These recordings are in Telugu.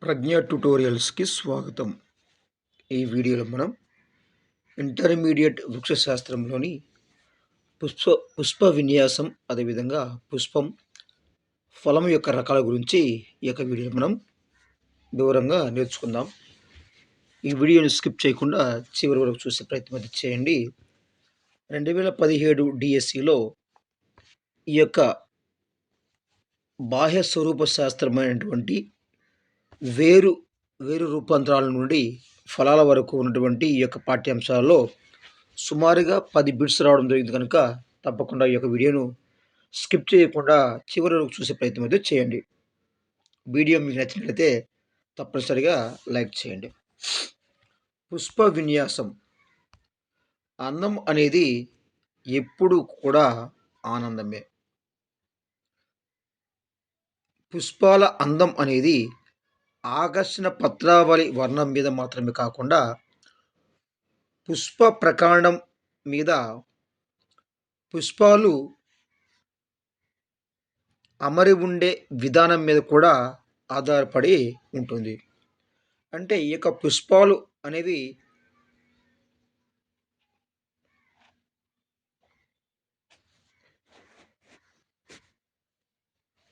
ప్రజ్ఞ ట్యుటోరియల్స్కి స్వాగతం. ఈ వీడియోలో మనం ఇంటర్మీడియట్ వృక్షశాస్త్రంలోని పుష్ప విన్యాసం, అదేవిధంగా పుష్పం ఫలం యొక్క రకాల గురించి ఈ యొక్క వీడియోలో మనం వివరంగా నేర్చుకుందాం. ఈ వీడియోని స్కిప్ చేయకుండా చివరి వరకు చూసే ప్రయత్నం అయితే చేయండి. 2017 డిఎస్సిలో ఈ యొక్క బాహ్య స్వరూప శాస్త్రమైనటువంటి వేరు వేరు రూపాంతరాల నుండి ఫలాల వరకు ఉన్నటువంటి ఈ యొక్క పాఠ్యాంశాలలో సుమారుగా 10 బిట్స్ రావడం జరిగింది కనుక తప్పకుండా ఈ యొక్క వీడియోను స్కిప్ చేయకుండా చివరి వరకు చూసే ప్రయత్నం అయితే చేయండి. వీడియో మీకు నచ్చినట్లయితే తప్పనిసరిగా లైక్ చేయండి. పుష్ప విన్యాసం. అందం అనేది ఎప్పుడు కూడా ఆనందమే. పుష్పాల అందం అనేది ఆకర్షణ పత్రావళి వర్ణం మీద మాత్రమే కాకుండా పుష్ప ప్రకాండం మీద పుష్పాలు అమరి ఉండే విధానం మీద కూడా ఆధారపడి ఉంటుంది. అంటే ఈ యొక్క పుష్పాలు అనేవి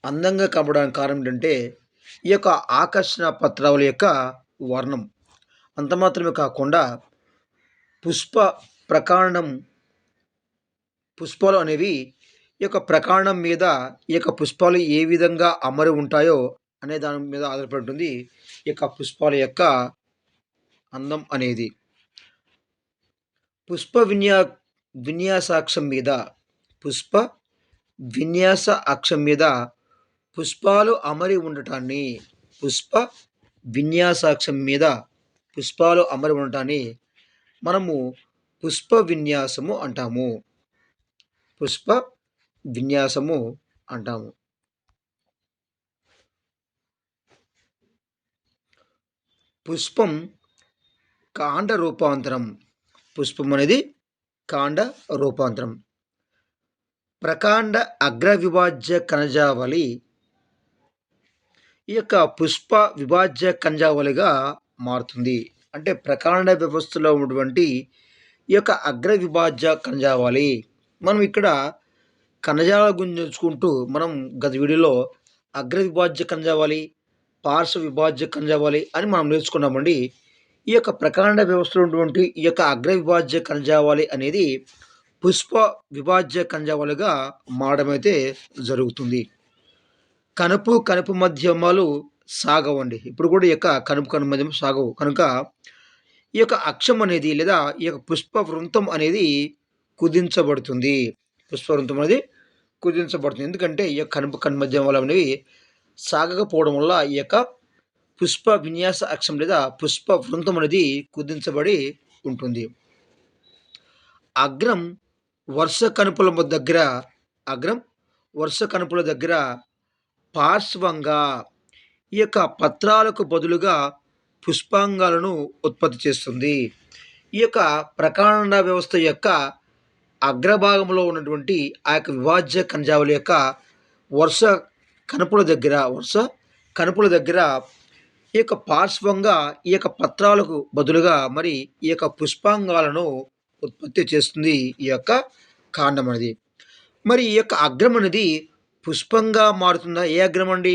అందంగా కనపడడానికి కారణం ఏంటంటే ఈ యొక్క ఆకర్షణ పత్రావళి యొక్క వర్ణం. అంత మాత్రమే కాకుండా పుష్ప ప్రకాండం పుష్పాలు అనేవి ఈ యొక్క ప్రకాండం మీద ఈ యొక్క పుష్పాలు ఏ విధంగా అమరి ఉంటాయో అనే దాని మీద ఆధారపడి ఉంటుంది ఈ యొక్క పుష్పాల యొక్క అందం అనేది. పుష్ప విన్యాసాక్షం మీద పుష్ప విన్యాస అక్షం మీద పుష్పాలు అమరి ఉండటాన్ని పుష్ప విన్యాసాక్షం మీద పుష్పాలు అమరి ఉండటాన్ని మనము పుష్ప విన్యాసము అంటాము. పుష్ప విన్యాసము అంటాము. పుష్పం కాండ రూపాంతరం. పుష్పం అనేది కాండ రూపాంతరం. ప్రకాండ అగ్ర విభాజ్య కణజావళి ఈ యొక్క పుష్ప విభాజ్య కణజావళిగా మారుతుంది. అంటే ప్రకాండ వ్యవస్థలో ఉన్నటువంటి ఈ యొక్క అగ్ర విభాజ్య కణజావళి. మనం ఇక్కడ కణజాల గురించి నేర్చుకుంటూ మనం గత వీడియోలో అగ్ర విభాజ్య కణజావళి, పార్శ్వ విభాజ్య కణజావళి అని మనం నేర్చుకున్నామండి. ఈ యొక్క ప్రకాండ వ్యవస్థలో ఉన్నటువంటి ఈ యొక్క అగ్ర విభాజ్య కణజావళి అనేది పుష్ప విభాజ్య కణజావళిగా మారడం అయితే జరుగుతుంది. కనుపు మధ్యమాలు సాగవండి. ఇప్పుడు కూడా ఈ యొక్క కనుపు మధ్యమ సాగవు కనుక ఈ యొక్క అక్షం అనేది లేదా ఈ యొక్క పుష్ప వృంతం అనేది కుదించబడుతుంది. పుష్ప వృంతం అనేది కుదించబడుతుంది. ఎందుకంటే ఈ యొక్క కనుపు మధ్యమాలు అనేవి సాగకపోవడం వల్ల ఈ యొక్క పుష్ప విన్యాస అక్షం లేదా పుష్ప వృంతం అనేది కుదించబడి ఉంటుంది. అగ్రం వరుస కనుపుల దగ్గర అగ్రం వరుస కనుపుల దగ్గర పార్శ్వంగా ఈ యొక్క పత్రాలకు బదులుగా పుష్పాంగాలను ఉత్పత్తి చేస్తుంది. ఈ యొక్క ప్రకాండ వ్యవస్థ యొక్క అగ్రభాగంలో ఉన్నటువంటి ఆ యొక్క విభాజ్య కణజావళి యొక్క వరుస కనుపుల దగ్గర ఈ యొక్క పార్శ్వంగా ఈ యొక్క పత్రాలకు బదులుగా మరి ఈ యొక్క పుష్పాంగాలను ఉత్పత్తి చేస్తుంది ఈ యొక్క కాండం అనేది. మరి ఈ యొక్క అగ్రం అనేది పుష్పంగా మారుతుందా? ఏ అగ్రం అండి?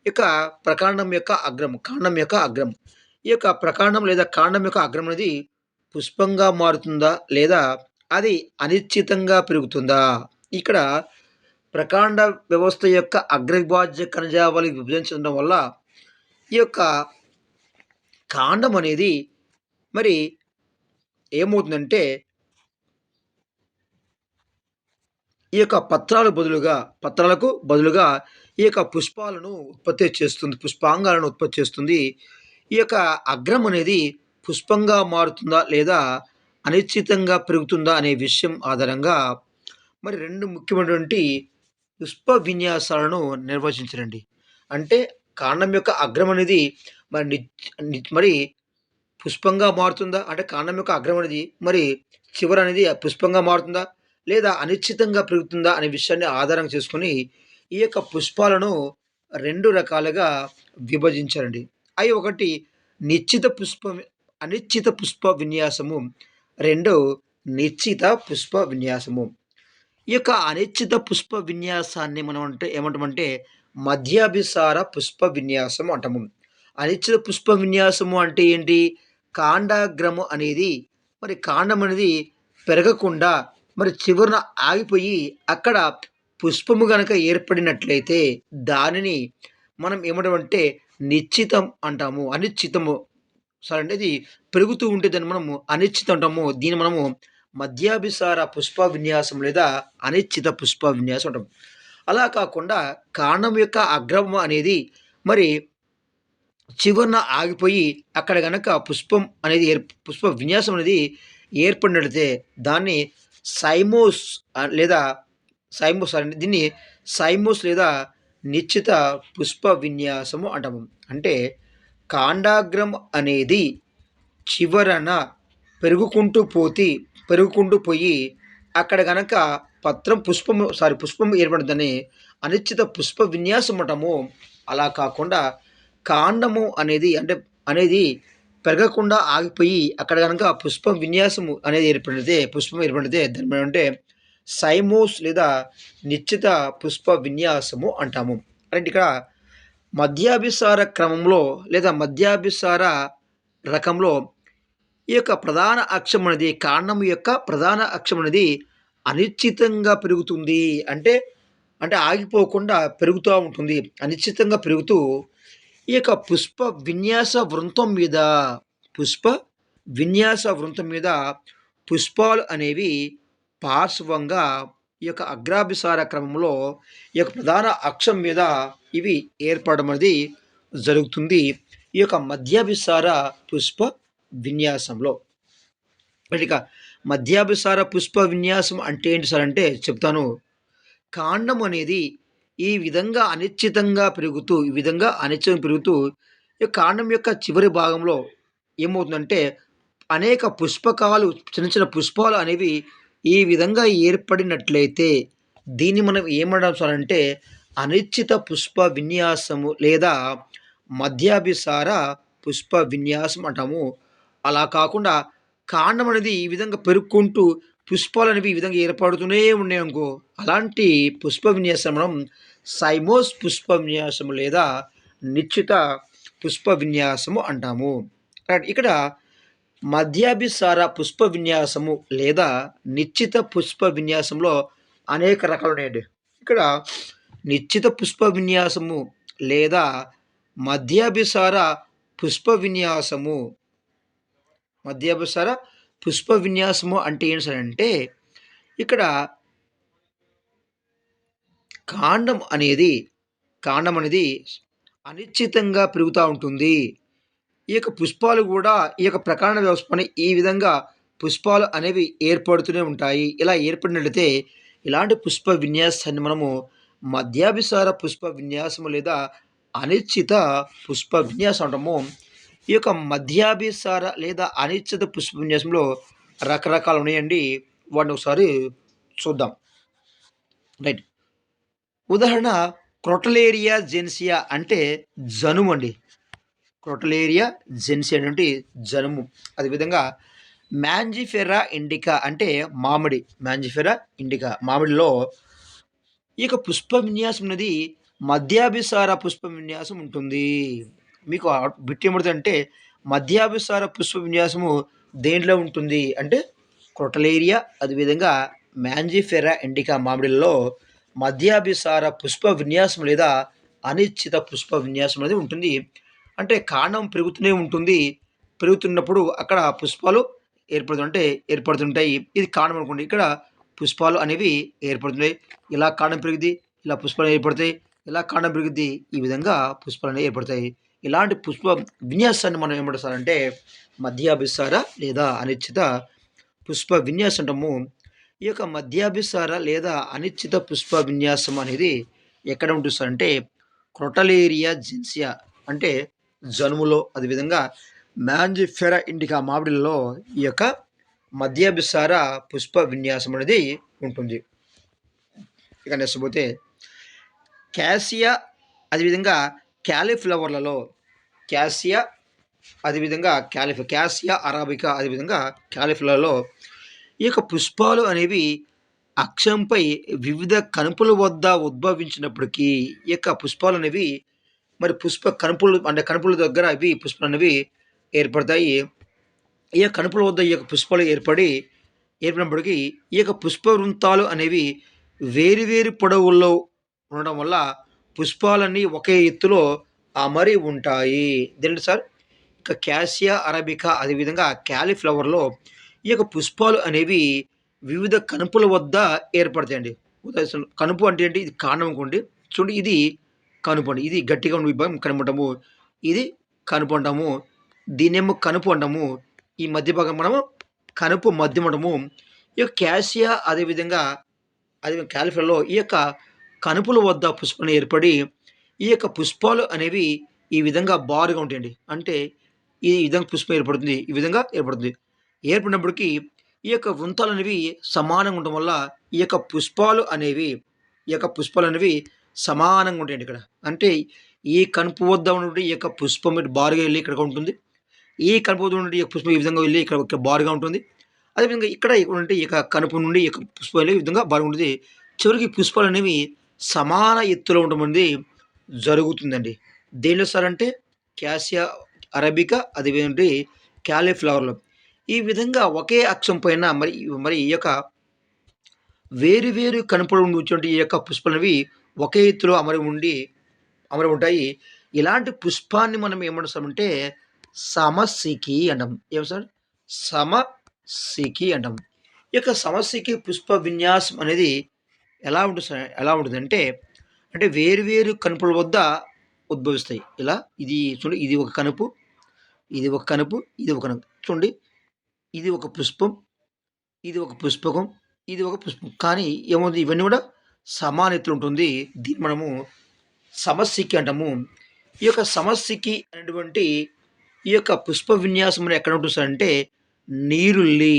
ఇక ప్రకాండం యొక్క అగ్రం, కాండం యొక్క అగ్రం. ఈ యొక్క ప్రకాండం లేదా కాండం యొక్క అగ్రం అనేది పుష్పంగా మారుతుందా లేదా అది అనిశ్చితంగా పెరుగుతుందా? ఇక్కడ ప్రకాండ వ్యవస్థ యొక్క అగ్రవిభాజ్య కణజావళి విభజించడం వల్ల ఈ యొక్క కాండం అనేది మరి ఏమవుతుందంటే ఈ యొక్క పత్రాలకు బదులుగా ఈ యొక్క పుష్పాలను ఉత్పత్తి చేస్తుంది, పుష్పాంగాలను ఉత్పత్తి చేస్తుంది. ఈ యొక్క అగ్రం అనేది పుష్పంగా మారుతుందా లేదా అనిశ్చితంగా పెరుగుతుందా అనే విషయం ఆధారంగా మరి 2 ముఖ్యమైనటువంటి పుష్ప విన్యాసాలను నిర్వచించరండి. అంటే కాండం యొక్క అగ్రం అనేది మరి పుష్పంగా మారుతుందా? అంటే కాండం యొక్క అగ్రం అనేది మరి చివర అనేది పుష్పంగా మారుతుందా లేదా అనిశ్చితంగా పెరుగుతుందా అనే విషయాన్ని ఆధారంగా చేసుకొని ఈ యొక్క పుష్పాలను 2 రకాలుగా విభజించారండి. అవి ఒకటి నిశ్చిత పుష్ప అనిశ్చిత పుష్ప విన్యాసము, 2 నిశ్చిత పుష్ప విన్యాసము. ఈ యొక్క అనిశ్చిత పుష్ప విన్యాసాన్ని మనం ఏమంటామంటే మధ్యాభిసార పుష్ప విన్యాసం అంటాము. అనిశ్చిత పుష్ప విన్యాసము అంటే ఏంటి? కాండాగ్రము అనేది మరి కాండం అనేది పెరగకుండా మరి చివరన ఆగిపోయి అక్కడ పుష్పము గనక ఏర్పడినట్లయితే దానిని మనం ఏమంటామంటే నిశ్చితం అంటాము. అనిశ్చితము సరే అండి. ఇది పెరుగుతూ ఉంటే దాన్ని మనము అనిశ్చితం అంటాము. దీన్ని మనము మధ్యాభిసార పుష్ప విన్యాసం లేదా అనిశ్చిత పుష్ప విన్యాసం అంటాం. అలా కాకుండా కాండం యొక్క అగ్రం అనేది మరి చివరన ఆగిపోయి అక్కడ గనక పుష్పం అనేది పుష్ప విన్యాసం అనేది ఏర్పడినట్లయితే దాన్ని సైమోస్ లేదా సైమోస్ అని దీన్ని సైమోస్ లేదా నిశ్చిత పుష్ప విన్యాసము అంటాము. అంటే కాండాగ్రం అనేది చివరన పెరుగుకుంటూ పోయి అక్కడ గనక పుష్పం ఏర్పడుతుందని అనిశ్చిత పుష్ప విన్యాసం అంటాము. అలా కాకుండా కాండము అనేది పెరగకుండా ఆగిపోయి అక్కడ గనక పుష్పం ఏర్పడితే దాన్ని అంటే సైమోస్ లేదా నిశ్చిత పుష్ప విన్యాసము అంటాము. అంటే ఇక్కడ మధ్యాభిసార క్రమంలో లేదా మధ్యాభిసార రకంలో ఈ యొక్క ప్రధాన అక్షం అనేది కాండం యొక్క ప్రధాన అక్షం అనేది అనిశ్చితంగా పెరుగుతుంది. అంటే ఆగిపోకుండా పెరుగుతూ ఉంటుంది. అనిశ్చితంగా పెరుగుతూ ఈ యొక్క పుష్ప విన్యాస వృంతం మీద పుష్పాలు అనేవి పార్శ్వంగా ఈ యొక్క అగ్రాభిసార క్రమంలో ఈ యొక్క ప్రధాన అక్షం మీద ఇవి ఏర్పడడం అనేది జరుగుతుంది ఈ యొక్క మధ్యాభిసార పుష్ప విన్యాసంలో. ఇక మధ్యాభిసార పుష్ప విన్యాసం అంటే ఏంటి సార్ అంటే చెప్తాను. కాండం అనేది ఈ విధంగా అనిశ్చితంగా పెరుగుతూ ఈ కాండం యొక్క చివరి భాగంలో ఏమవుతుందంటే అనేక పుష్పకాలు చిన్న చిన్న పుష్పాలు అనేవి ఈ విధంగా ఏర్పడినట్లయితే దీన్ని మనం ఏమంటాం సార్ అంటే అనిశ్చిత పుష్ప విన్యాసము లేదా మధ్యాభిసార పుష్ప విన్యాసం అంటాము. అలా కాకుండా కాండం అనేది ఈ విధంగా పెరుక్కుంటూ పుష్పాలు అనేవి ఈ విధంగా ఏర్పడుతూనే ఉన్నాయనుకో అలాంటి పుష్ప విన్యాసం మనం సైమోస్ పుష్ప విన్యాసము లేదా నిశ్చిత పుష్ప విన్యాసము అంటాము. ఇక్కడ మధ్యాభిసార పుష్ప విన్యాసము లేదా నిశ్చిత పుష్ప విన్యాసంలో అనేక రకాలు ఉన్నాయండి. ఇక్కడ నిశ్చిత పుష్ప విన్యాసము లేదా మధ్యాభిసార పుష్ప విన్యాసము అంటే ఏంటి సార్ అంటే ఇక్కడ కాండం అనేది అనిశ్చితంగా పెరుగుతూ ఉంటుంది. ఈ యొక్క పుష్పాలు కూడా ఈ యొక్క ప్రకాండ వ్యవస్థని ఈ విధంగా పుష్పాలు అనేవి ఏర్పడుతూనే ఉంటాయి. ఇలా ఏర్పడినట్లయితే ఇలాంటి పుష్ప విన్యాసాన్ని మనము మధ్యాభిసార పుష్ప విన్యాసము లేదా అనిశ్చిత పుష్ప విన్యాసం అంటాము. ఈ యొక్క మధ్యాభిసార లేదా అనిశ్చిత పుష్ప విన్యాసంలో రకరకాలు ఉన్నాయండి. వాటిని ఒకసారి చూద్దాం. రైట్. ఉదాహరణ క్రొటలేరియా జెన్సియా అంటే జనుము అండి. క్రొటలేరియా జెన్సియా అంటే జనుము. అదేవిధంగా మ్యాంజిఫెరా ఇండికా అంటే మామిడి. మామిడిలో ఈ యొక్క పుష్ప విన్యాసం అనేది మధ్యాభిసార పుష్ప విన్యాసం ఉంటుంది. మీకు బిట్ ఏమవుతుందంటే మధ్యాభిసార పుష్ప విన్యాసము దేంట్లో ఉంటుంది అంటే క్రొటలేరియా అదేవిధంగా మ్యాంజిఫెరా ఇండికా మామిడిలో మధ్యాభిసార పుష్ప విన్యాసం లేదా అనిశ్చిత పుష్ప విన్యాసం అనేది ఉంటుంది. అంటే కాండం పెరుగుతూనే ఉంటుంది. పెరుగుతున్నప్పుడు అక్కడ పుష్పాలు ఏర్పడుతుంటాయి. ఇది కాండం అనుకోండి. ఇక్కడ పుష్పాలు అనేవి ఏర్పడుతున్నాయి. ఇలా కాండం పెరిగిద్ది, ఇలా పుష్పాలు ఏర్పడతాయి, ఇలా కాండం పెరిగిద్ది, ఈ విధంగా పుష్పాలు అనేవి ఏర్పడతాయి. ఇలాంటి పుష్ప విన్యాసాన్ని మనం ఏమంటారంటే మధ్యాభిసార లేదా అనిశ్చిత పుష్ప విన్యాసం అంటాము. ఈ యొక్క మధ్యాభిసార లేదా అనిశ్చిత పుష్ప విన్యాసం అనేది ఎక్కడ ఉంటుంది సార్ అంటే క్రొటలేరియా జెన్సియా అంటే జనుములో అదేవిధంగా మ్యాంజిఫెరా ఇండికా మామిడిలో ఈ యొక్క మధ్యాభిసార పుష్ప విన్యాసం అనేది ఉంటుంది. ఇక నెక్స్ట్ పోతే క్యాసియా అదేవిధంగా క్యాలీఫ్లవర్లలో క్యాసియా అదేవిధంగా క్యాసియా అరాబికా అదేవిధంగా క్యాలిఫ్లవర్లో ఈ యొక్క పుష్పాలు అనేవి అక్షంపై వివిధ కణుపుల వద్ద ఉద్భవించినప్పటికీ ఈ యొక్క పుష్పాలు అనేవి మరి కణుపులు అంటే కణుపుల దగ్గర ఇవి పుష్పాలు అనేవి ఏర్పడతాయి. ఈ యొక్క కణుపుల వద్ద ఈ యొక్క పుష్పాలు ఏర్పడినప్పటికీ ఈ యొక్క పుష్ప వృంతాలు అనేవి వేరు వేరు పొడవుల్లో ఉండడం వల్ల పుష్పాలన్నీ ఒకే ఎత్తులో అమరి ఉంటాయి. ఇదేంటి సార్ ఇక క్యాసియా అరబికా అదేవిధంగా క్యాలీఫ్లవర్లో ఈ యొక్క పుష్పాలు అనేవి వివిధ కణుపుల వద్ద ఏర్పడతాయండి. ఉదాహరణ కణుపు అంటే ఏంటి? ఇది కాండం అనుకోండి. చూడండి ఇది కనుపు అండి. ఇది గట్టిగా ఉన్న విభాగం కనుపు అంటాము. ఇది కనుపు అంటాము. దీన్నేమో కనుపు అంటాము. ఈ మధ్య భాగం మనము కనుపు మధ్యం అంటాము. ఈ యొక్క క్యాసియా అదేవిధంగా క్యాలిఫ్లవర్లో ఈ యొక్క కనుపుల వద్ద పుష్పాలు ఏర్పడి ఈ యొక్క పుష్పాలు అనేవి ఈ విధంగా బారుగా ఉంటాయండి. అంటే ఈ విధంగా పుష్పం ఏర్పడుతుంది. ఈ విధంగా ఏర్పడుతుంది. ఏర్పడినప్పటికీ ఈ యొక్క వృంతాలు అనేవి సమానంగా ఉండడం వల్ల ఈ యొక్క పుష్పాలు అనేవి సమానంగా ఉంటాయండి ఇక్కడ. అంటే ఈ కనుపు వద్ద ఉన్నటువంటి ఈ యొక్క పుష్పం ఇటు బారుగా వెళ్ళి ఇక్కడ ఉంటుంది. ఈ కనుపు వద్ద ఉన్నటువంటి ఈ యొక్క పుష్పం ఈ విధంగా వెళ్ళి ఇక్కడ బారుగా ఉంటుంది. అదేవిధంగా ఇక్కడ ఉంటే ఈ యొక్క కనుపు నుండి ఈ యొక్క పుష్పం వెళ్ళి ఈ విధంగా బారుగా ఉంటుంది. చివరికి పుష్పాలు అనేవి సమాన ఎత్తులో ఉండడం అనేది జరుగుతుందండి. దేనిలో సార్ అంటే క్యాసియా అరబికా అదేవిధంగా క్యాలీఫ్లవర్లో. ఈ విధంగా ఒకే అక్షం పైన మరి ఈ యొక్క వేరు వేరు కనుపలు ఉన్నటువంటి ఈ యొక్క పుష్పాలనేవి ఒకే ఎత్తులో అమరి ఉంటాయి. ఇలాంటి పుష్పాన్ని మనం ఏమంటామంటే సమశిఖి అంటాం. ఏం సార్? సమశిఖి అంటాం. ఈ యొక్క సమశిఖి పుష్ప విన్యాసం అనేది ఎలా ఉంటుందంటే అంటే వేరు వేరు కనుపుల వద్ద ఉద్భవిస్తాయి. ఇలా ఇది చూడండి, ఇది ఒక కనుపు, ఇది ఒక కనుపు, ఇది ఒక కనుపు. చూడండి, ఇది ఒక పుష్పం, ఇది ఒక పుష్పకం, ఇది ఒక పుష్పం. కానీ ఏమవుతుంది? ఇవన్నీ కూడా సమాన ఎత్తులో ఉంటుంది. దీన్ని మనము సమశిఖి అంటాము. ఈ యొక్క సమశిఖి అనేటువంటి ఈ యొక్క పుష్ప విన్యాసం అనేది ఎక్కడ ఉంటుంది సార్ అంటే నీరుల్లి.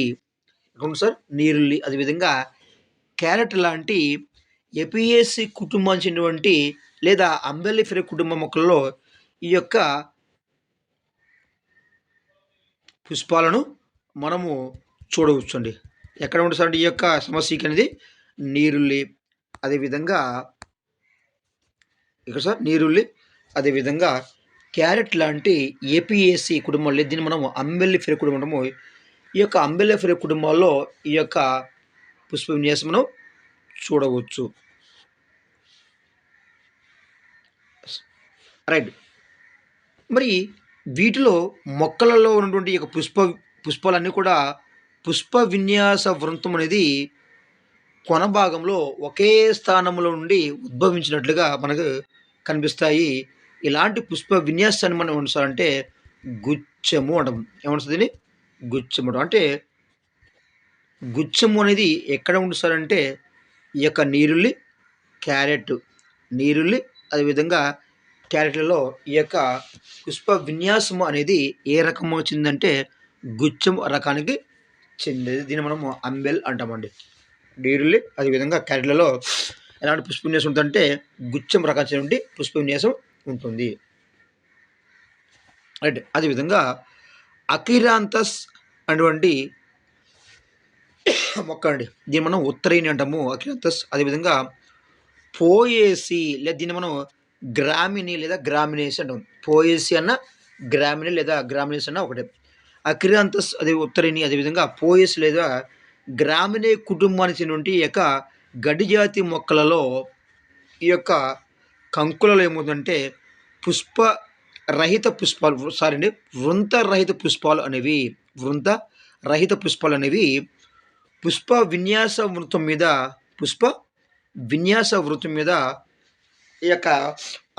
ఎక్కడ ఉంటుంది సార్? నీరుల్లి. అదేవిధంగా క్యారెట్ లాంటి ఎపియేసి కుటుంబానికి చెందినటువంటి లేదా అంబెల్లిఫెరా కుటుంబ మొక్కల్లో ఈ యొక్క పుష్పాలను మనము చూడవచ్చండి. ఎక్కడ ఉంటుంది సార్? ఈ యొక్క సమశిఖి అనేది నీరుల్లి, అదేవిధంగా ఇక్కడ సార్ నీరుల్లి, అదేవిధంగా క్యారెట్ లాంటి ఏపీఏసి కుటుంబంలో దీన్ని మనం అంబెల్లిఫెరా కుటుంబం అంటాము. ఈ యొక్క అంబెల్లిఫెరా కుటుంబాల్లో ఈ యొక్క పుష్ప విన్యాసం మనం చూడవచ్చు. రైట్. మరి వీటిలో మొక్కలలో ఉన్నటువంటి ఈ యొక్క పుష్పాలన్నీ కూడా పుష్ప విన్యాస వృంతం అనేది కొన భాగంలో ఒకే స్థానంలో నుండి ఉద్భవించినట్లుగా మనకు కనిపిస్తాయి. ఇలాంటి పుష్ప విన్యాసాన్ని మనం ఏమంటామంటే గుచ్చము అంటాం. ఏమంటుంది? గుచ్చము అంటే గుచ్చము అనేది ఎక్కడ ఉంటుంది సార్ అంటే ఈ యొక్క నీరుల్లి, క్యారెట్, నీరుల్లి అదేవిధంగా క్యారెట్లలో ఈ యొక్క పుష్ప విన్యాసము అనేది ఏ రకము వచ్చిందంటే గుచ్చం రకానికి చెందేది. దీన్ని మనము అంబెల్ అంటామండి. నీరుల్లి అదేవిధంగా క్యారెట్లలో ఎలాంటి పుష్ప విన్యాసం ఉంటుందంటే గుచ్చం రకానికి పుష్ప విన్యాసం ఉంటుంది. రైట్. అదేవిధంగా అకిరాంతస్ అటువంటి మొక్క అండి. దీన్ని మనం ఉత్తరేణి అంటాము, అకిరాంతస్. అదేవిధంగా పోయేసి లేదా దీన్ని మనం గ్రామిని లేదా గ్రామినేసి అంటాం. పోయేసి అన్న గ్రామిని లేదా గ్రామినేసి అన్న ఒకటే. అకిరాంతస్ అదే ఉత్తరేణి, అదేవిధంగా పోయేసి లేదా గ్రామినే కుటుంబానికి చెందినటువంటి ఈ యొక్క గడ్డి జాతి మొక్కలలో ఈ యొక్క కంకులలో ఏమవుతుందంటే వృంత రహిత పుష్పాలు అనేవి పుష్ప విన్యాస వృత్తం మీద ఈ యొక్క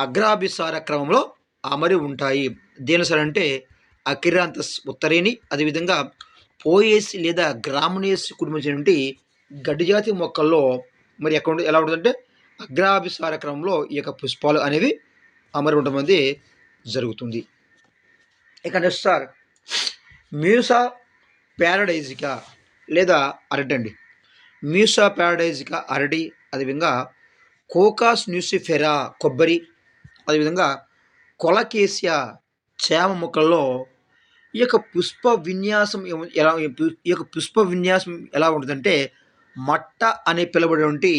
అగ్రాభిసార క్రమంలో అమరి ఉంటాయి. దేని సార్ అంటే అకిరాంతస్ ఉత్తరేణి, అదేవిధంగా పోయేసి లేదా గ్రామినేసి కుటుంబించినటువంటి గడ్డి జాతి మొక్కల్లో మరి ఎలా ఉంటుందంటే అగ్రాభిసార క్రమంలో ఈ యొక్క పుష్పాలు అనేవి అమరి ఉండడం అనేది జరుగుతుంది. ఇక నెక్స్ట్ సార్ మ్యూసా ప్యారడైజికా లేదా అరటి అండి. మ్యూసా ప్యారడైజికా అరటి, అదేవిధంగా కోకాస్ న్యూసిఫెరా కొబ్బరి, అదేవిధంగా కొలకేసియా చేమ మొక్కల్లో ఈ యొక్క పుష్ప విన్యాసం ఎలా ఈ యొక్క పుష్ప విన్యాసం ఎలా ఉంటుందంటే మట్ట అని పిలువబడేటువంటి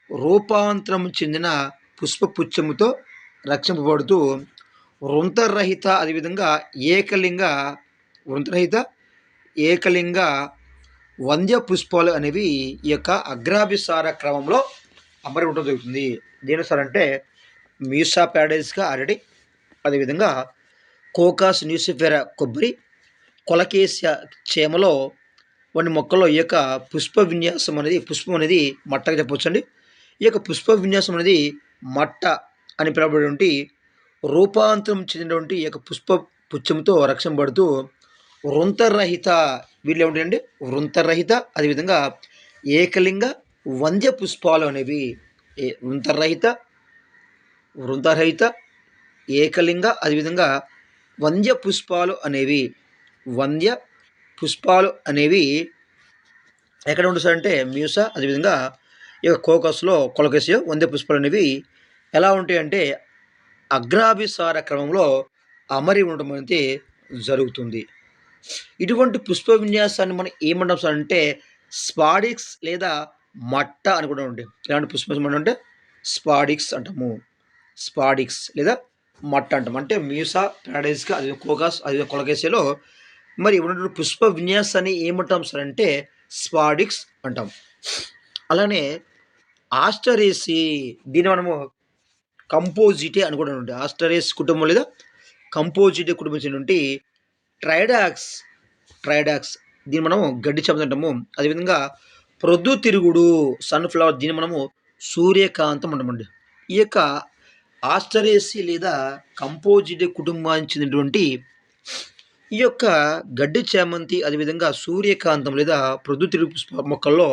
రూపాంతరం చెందిన పుష్పపుచ్చముతో రక్షింపబడుతూ వృంతరహిత అదేవిధంగా ఏకలింగ వృంతరహిత ఏకలింగ వంద్య పుష్పాలు అనేవి ఈ యొక్క అగ్రాభిసార క్రమంలో అమరి ఉండడం జరుగుతుంది. దేని సార్ అంటే మ్యూసా ప్యాడైస్గా ఆల్రెడీ, అదేవిధంగా కోకాస్ న్యూసిఫెరా కొబ్బరి, కొలకేసియా చేమలో వంటి మొక్కల్లో ఈ యొక్క పుష్పం అనేది మట్టగా చెప్పవచ్చండి. ఈ యొక్క పుష్ప విన్యాసం అనేది మట్ట అని పిలువబడేటువంటి రూపాంతరం చెందినటువంటి ఈ యొక్క పుష్ప పుచ్చంతో రక్షింపబడుతూ వృంతరహిత వీళ్ళు ఏమిటంటే వృంతరహిత అదేవిధంగా ఏకలింగ వంద్య పుష్పాలు అనేవి వృంతరహిత ఏకలింగ అదేవిధంగా వంద్య పుష్పాలు అనేవి ఎక్కడ ఉంటుంది అంటే మ్యూసా అదేవిధంగా ఈ యొక్క కోకస్లో కొలకేసియా వంద్య పుష్పాలు అనేవి ఎలా ఉంటాయి అంటే అగ్రాభిసార క్రమంలో అమరి ఉండడం అనేది జరుగుతుంది. ఇటువంటి పుష్ప విన్యాసాన్ని మనం ఏమంటాం సార్ అంటే స్పాడిక్స్ లేదా మట్ట అని కూడా ఉంటాయి. ఇలాంటి పుష్పం అంటే స్పాడిక్స్ అంటాము, స్పాడిక్స్ లేదా మట్ట అంటాం. అంటే మ్యూసా ప్యారడైస్గా అది కోకాస్ అది కొలకేసియాలో మరి ఉన్నటువంటి పుష్ప విన్యాసాన్ని ఏమంటాం సార్ అంటే స్పాడిక్స్ అంటాం. అలానే ఆస్టరేసి దీన్ని మనము కంపోజిటే అని కూడా ఉంటుంది. ఆస్టరేస్ కుటుంబం లేదా కంపోజిటే కుటుంబం చెందినటువంటి ట్రైడాక్స్ దీన్ని మనము గడ్డి చేమ అంటాము. అదేవిధంగా ప్రొద్దుతిరుగుడు సన్ఫ్లవర్ దీన్ని మనము సూర్యకాంతం అంటామండి. ఈ యొక్క ఆస్టరేసి లేదా కంపోజిటే కుటుంబానికి చెందినటువంటి ఈ యొక్క గడ్డి చేమంతి అదేవిధంగా సూర్యకాంతం లేదా ప్రొద్దుతిరుగు పుష్ప మొక్కల్లో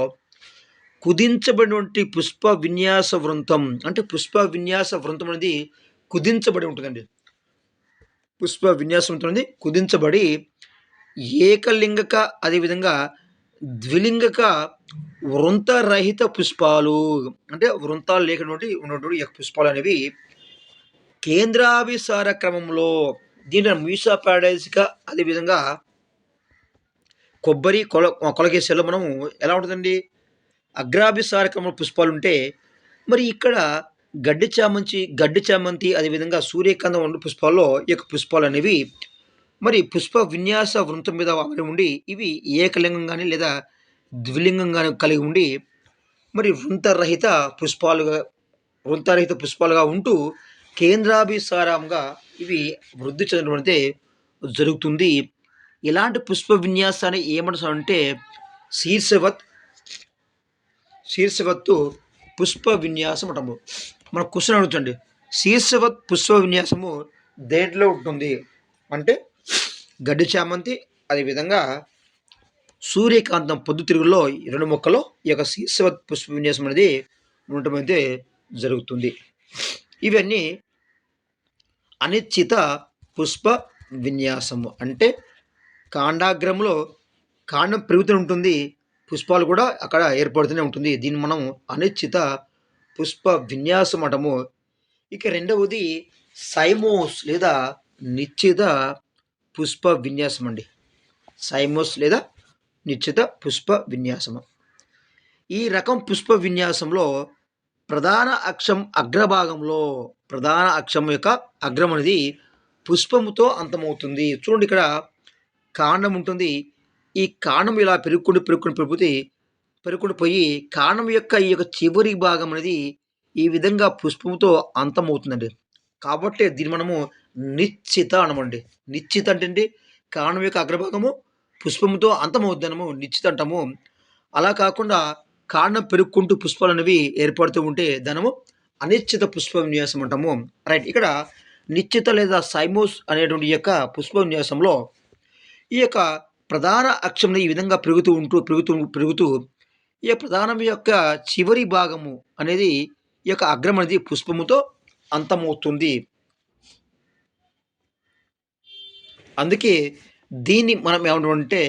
కుదించబడినటువంటి పుష్ప విన్యాస వృంతం అంటే పుష్ప విన్యాస వృంతం అనేది కుదించబడి ఉంటుందండి. పుష్ప విన్యాసం అనేది కుదించబడి ఏకలింగక అదేవిధంగా ద్విలింగక వృంతరహిత పుష్పాలు అంటే వృంతాలు లేనటువంటి ఉన్నటువంటి పుష్పాలు అనేవి కేంద్రాభిసార క్రమంలో దీని మ్యూసా ప్యారడైస్గా అదేవిధంగా కొబ్బరి కొలకేసియాలో మనము ఎలా ఉంటుందండి అగ్రాభిసార క్రమంలో పుష్పాలు ఉంటే మరి ఇక్కడ గడ్డి చామంతి అదేవిధంగా సూర్యకాంతం వంటి పుష్పాల్లో ఈ యొక్క పుష్పాలు అనేవి మరి పుష్ప విన్యాస వృంతం మీద ఆవరి ఉండి ఇవి ఏకలింగం కానీ లేదా ద్విలింగం కానీ కలిగి ఉండి మరి వృంతరహిత పుష్పాలుగా ఉంటూ కేంద్రాభిసారంగా ఇవి వృద్ధి చెందడం అయితే జరుగుతుంది. ఇలాంటి పుష్ప విన్యాసాన్ని ఏమంటారంటే శీర్షవత్తు పుష్ప విన్యాసం అంటాము. మన క్వశ్చన్ అడుగుతుంది శీర్షవత్ పుష్ప విన్యాసము దేంట్లో ఉంటుంది అంటే గడ్డి చామంతి అదేవిధంగా సూర్యకాంతం పొద్దుతిరుగుల్లో ఈ రెండు మొక్కల్లో ఈ యొక్క శీర్షవత్ పుష్ప విన్యాసం అనేది ఉండటం అయితే జరుగుతుంది. ఇవన్నీ అనిశ్చిత పుష్ప విన్యాసము అంటే కాండాగ్రంలో కాండం పెరుగుతూ ఉంటుంది, పుష్పాలు కూడా అక్కడ ఏర్పడుతూనే ఉంటుంది. దీన్ని మనం అనిశ్చిత పుష్ప విన్యాసం అంటాము. ఇక రెండవది సైమోస్ లేదా నిశ్చిత పుష్ప విన్యాసం అండి. సైమోస్ లేదా నిశ్చిత పుష్ప విన్యాసము. ఈ రకం పుష్ప విన్యాసంలో ప్రధాన అక్షం అగ్రభాగంలో ప్రధాన అక్షం యొక్క అగ్రం అనేది పుష్పముతో అంతమవుతుంది. చూడండి ఇక్కడ కాండం ఉంటుంది. ఈ కాండం ఇలా పెరుగుకుంటూ పోయి కాండం యొక్క ఈ యొక్క చివరి భాగం అనేది ఈ విధంగా పుష్పముతో అంతమవుతుందండి. కాబట్టి దీన్ని మనము నిశ్చిత అనమండి. నిశ్చిత అంటే కాండం యొక్క అగ్రభాగము పుష్పముతో అంతమవుద్దనము నిశ్చిత అంటాము. అలా కాకుండా కాండం పెరుగుకుంటూ పుష్పాలు అనేవి ఏర్పడుతూ ఉంటే దానము అనిశ్చిత పుష్ప విన్యాసం అంటాము. రైట్, ఇక్కడ నిశ్చిత లేదా సైమోస్ అనేటువంటి యొక్క పుష్ప విన్యాసంలో ఈ యొక్క ప్రధాన అక్షం ఈ విధంగా పెరుగుతూ ఈ ప్రధానం యొక్క చివరి భాగము అనేది ఈ యొక్క అగ్రం అనేది పుష్పముతో అంతమవుతుంది. అందుకే దీన్ని మనం ఏమంటామంటే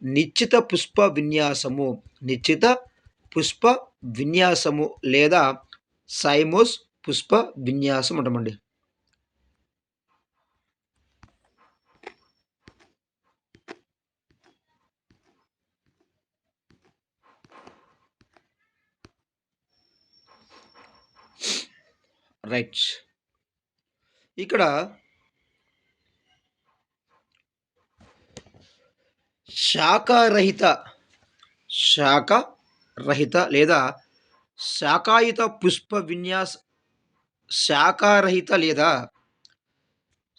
నిశ్చిత పుష్ప విన్యాసము లేదా సైమోస్ పుష్ప విన్యాసం అంటామండి. రైట్. ఇక్కడ శాఖారహిత, శాఖరహిత లేదా శాఖాయుత పుష్ప విన్యాస శాఖారహిత లేదా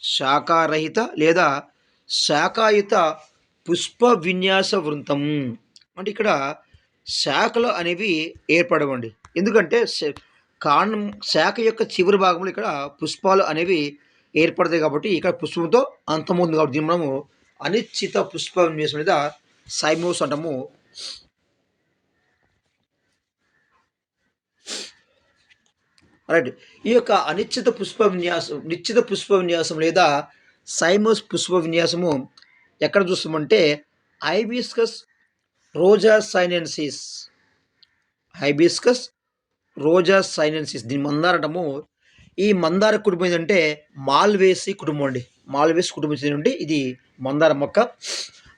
శాఖారహిత లేదా శాఖాయుత పుష్ప విన్యాస వృంతం. అంటే ఇక్కడ శాఖలు అనేవి ఏర్పడవండి. ఎందుకంటే కాండం శాఖ యొక్క చివరి భాగంలో ఇక్కడ పుష్పాలు అనేవి ఏర్పడతాయి కాబట్టి ఇక్కడ పుష్పంతో అంతమవుతుంది కాబట్టి దీన్ని మనము అనిశ్చిత పుష్ప విన్యాసం లేదా సైమోస్ అంటాము. రైట్. ఈ యొక్క అనిశ్చిత పుష్ప విన్యాసం, నిశ్చిత పుష్ప విన్యాసం లేదా సైమోస్ పుష్ప విన్యాసము ఎక్కడ చూస్తామంటే హైబిస్కస్ రోజా సైనెన్సిస్, హైబిస్కస్ రోజా సైనెన్సిస్ దీని మందార అంటాము. ఈ మందార కుటుంబం ఏంటంటే మాల్వేసి కుటుంబం అండి. మాల్వేసి కుటుంబం నుండి ఇది మందార మొక్క.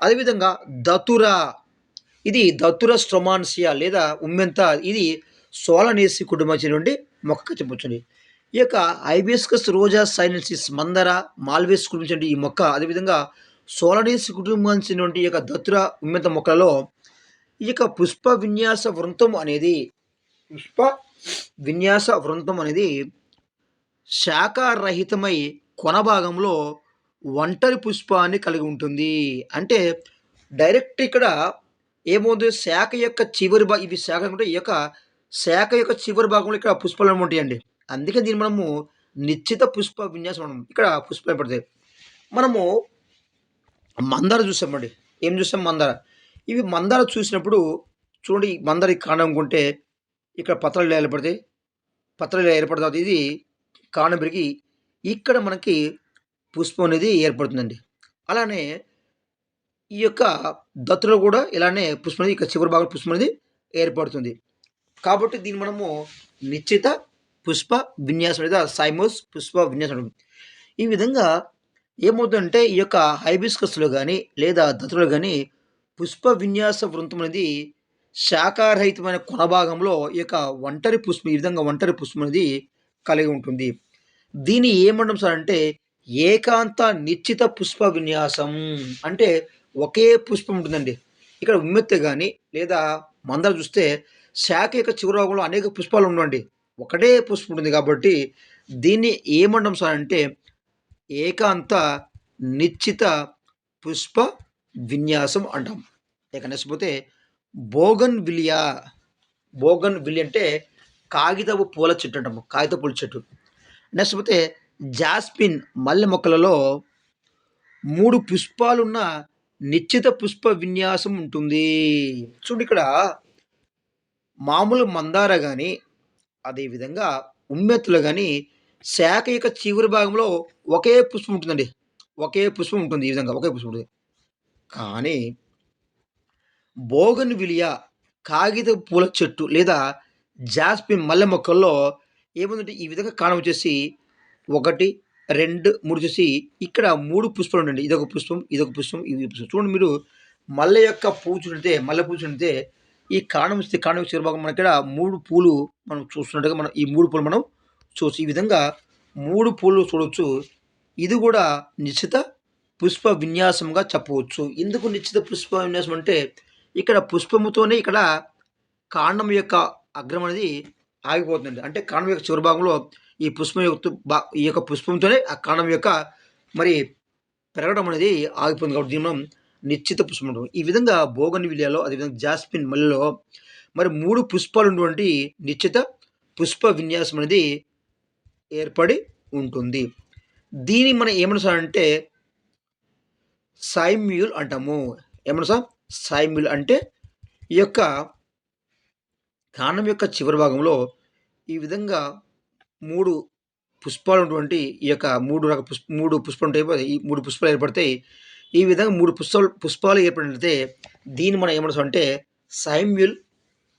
అదేవిధంగా దతురా, ఇది దతుర స్ట్రొమాన్సియా లేదా ఉమ్మెంత, ఇది సోలనేసి కుటుంబం నుండి మొక్క చెప్పొచ్చండి. ఈ యొక్క హైబిస్కస్ రోజా సైనెన్సిస్ మందార మాల్వేస్ కుటుంబం ఈ మొక్క, అదేవిధంగా సోలనేసి కుటుంబం నుండి ఈ యొక్క దతుర ఉమ్మెంత మొక్కలలో ఈ యొక్క పుష్ప విన్యాస వృంతం అనేది, పుష్ప విన్యాస వృంతం అనేది శాఖారహితమై కొన భాగంలో ఒంటరి పుష్పాన్ని కలిగి ఉంటుంది. అంటే డైరెక్ట్ ఇక్కడ ఏమవుతుంది, శాఖ యొక్క చివరి ఇవి శాఖ అంటే ఈ యొక్క శాఖ యొక్క చివరి భాగంలో ఇక్కడ పుష్పాలు ఉంటాయండి. అందుకే దీన్ని మనము నిశ్చిత పుష్ప విన్యాసం మనం ఇక్కడ పుష్పాలు పడతాయి. మనము మందార చూసామండి. ఏం చూసాం? మందార. ఇవి మందార చూసినప్పుడు చూడండి, మందార కాండం అనుకుంటే ఇక్కడ పత్రాలు ఏర్పడతాయి. పత్రాలు ఏర్పడిన తర్వాత ఇది కాండం పెరిగి ఇక్కడ మనకి పుష్పం అనేది ఏర్పడుతుందండి. అలానే ఈ యొక్క దత్తులో కూడా ఇలానే పుష్పం అనేది ఇక్కడ చివరి భాగంలో పుష్పం అనేది ఏర్పడుతుంది. కాబట్టి దీన్ని మనము నిశ్చిత పుష్ప విన్యాసం లేదా సైమోస్ పుష్ప విన్యాసం. ఈ విధంగా ఏమవుతుందంటే ఈ యొక్క హైబిస్కస్లో కానీ లేదా దత్తులో కానీ పుష్ప విన్యాస వృంతం అనేది శాఖారహితమైన కొన భాగంలో ఈ యొక్క ఒంటరి పుష్పం, ఈ విధంగా ఒంటరి పుష్పం అనేది కలిగి ఉంటుంది. దీన్ని ఏమంటాం సార్ అంటే ఏకాంత నిశ్చిత పుష్ప విన్యాసం. అంటే ఒకే పుష్పం ఉంటుందండి. ఇక్కడ ఉమ్మెత్త కానీ లేదా మందార చూస్తే శాఖ యొక్క చివరి భాగంలో అనేక పుష్పాలు ఉండండి, ఒకటే పుష్పం ఉంటుంది. కాబట్టి దీన్ని ఏమంటాం సార్ అంటే ఏకాంత నిశ్చిత పుష్ప విన్యాసం అంటాం. ఇక నెక్స్ట్ పోతే బోగన్ విలియా. బోగన్ విలియా అంటే కాగితపు పూల చెట్టు అంటాము, కాగితపు పూల చెట్టు. నెక్స్ట్ పోతే జాస్మిన్ మల్లె మొక్కలలో 3 పుష్పాలున్న నిశ్చిత పుష్ప విన్యాసం ఉంటుంది. చూడండి, ఇక్కడ మామూలు మందార కానీ అదేవిధంగా ఉమ్మెత్తులు కానీ శాఖ యొక్క చివరి భాగంలో ఒకే పుష్పం ఉంటుందండి, ఒకే పుష్పం ఉంటుంది. ఈ విధంగా ఒకే పుష్పం ఉంటుంది. కానీ బోగన్ విలియా కాగిత పూల చెట్టు లేదా జాస్మిన్ మల్లె మొక్కల్లో ఏముందంటే ఈ విధంగా కాండం వచ్చేసి 1, 2, 3 చూసి ఇక్కడ 3 పుష్పాలు ఉండండి. ఇదొక పుష్పం, ఇదొక పుష్పం, ఇది పుష్పం. చూడండి మీరు మల్లె యొక్క పువ్వు చూడితే, మల్లె పువ్వు చూడితే ఈ కాండం ఇస్తే కాండం చివరి భాగం మన ఇక్కడ 3 పూలు మనం చూస్తున్నట్టుగా మనం ఈ 3 పూలు మనం చూసి ఈ విధంగా 3 పూలు చూడవచ్చు. ఇది కూడా నిశ్చిత పుష్ప విన్యాసంగా చెప్పవచ్చు. ఎందుకు నిశ్చిత పుష్ప విన్యాసం అంటే ఇక్కడ పుష్పముతోనే ఇక్కడ కాండం యొక్క అగ్రం అనేది ఆగిపోతుందండి. అంటే కాండం యొక్క చివరి భాగంలో ఈ పుష్పం యొక్క ఈ యొక్క పుష్పంతోనే ఆ కాండం యొక్క మరి పెరగడం అనేది ఆగిపోతుంది. కాబట్టి దీన్ని మనం నిశ్చిత పుష్పం అంటాం. ఈ విధంగా బోగన్ విలియాలో అదేవిధంగా జాస్మిన్ మల్లెలో మరి 3 పుష్పాలు ఉన్నటువంటి నిశ్చిత పుష్ప విన్యాసం అనేది ఏర్పడి ఉంటుంది. దీన్ని మనం ఏమనుసారంటే సైమ్యూల్ అంటాము. ఏమన్నా సార్? సైమ్యూల్ అంటే ఈ యొక్క కాండం యొక్క చివరి భాగంలో ఈ విధంగా 3 పుష్పాలు ఉన్నటువంటి ఈ యొక్క 3 పుష్పాలు ఉంటాయి. ఈ 3 పుష్పాలు ఏర్పడతాయి. ఈ విధంగా 3 పుష్పాలు ఏర్పడినట్లయితే దీన్ని మనం ఏమంటాం అంటే సైమ్యూల్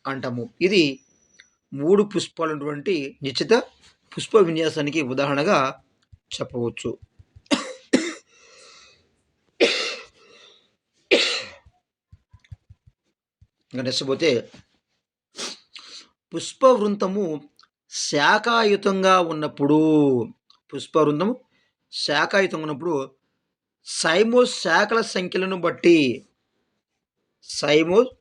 అంటాము. ఇది 3 పుష్పాలు ఉన్నటువంటి నిశ్చిత పుష్ప విన్యాసానికి ఉదాహరణగా చెప్పవచ్చు. ఇంకా నెక్స్ట్ పోతే పుష్ప వృంతము శాఖాయుతంగా ఉన్నప్పుడు పుష్పవృందం శాఖాయుతంగా ఉన్నప్పుడు సైమోస్ శాఖల సంఖ్యలను బట్టి సైమోస్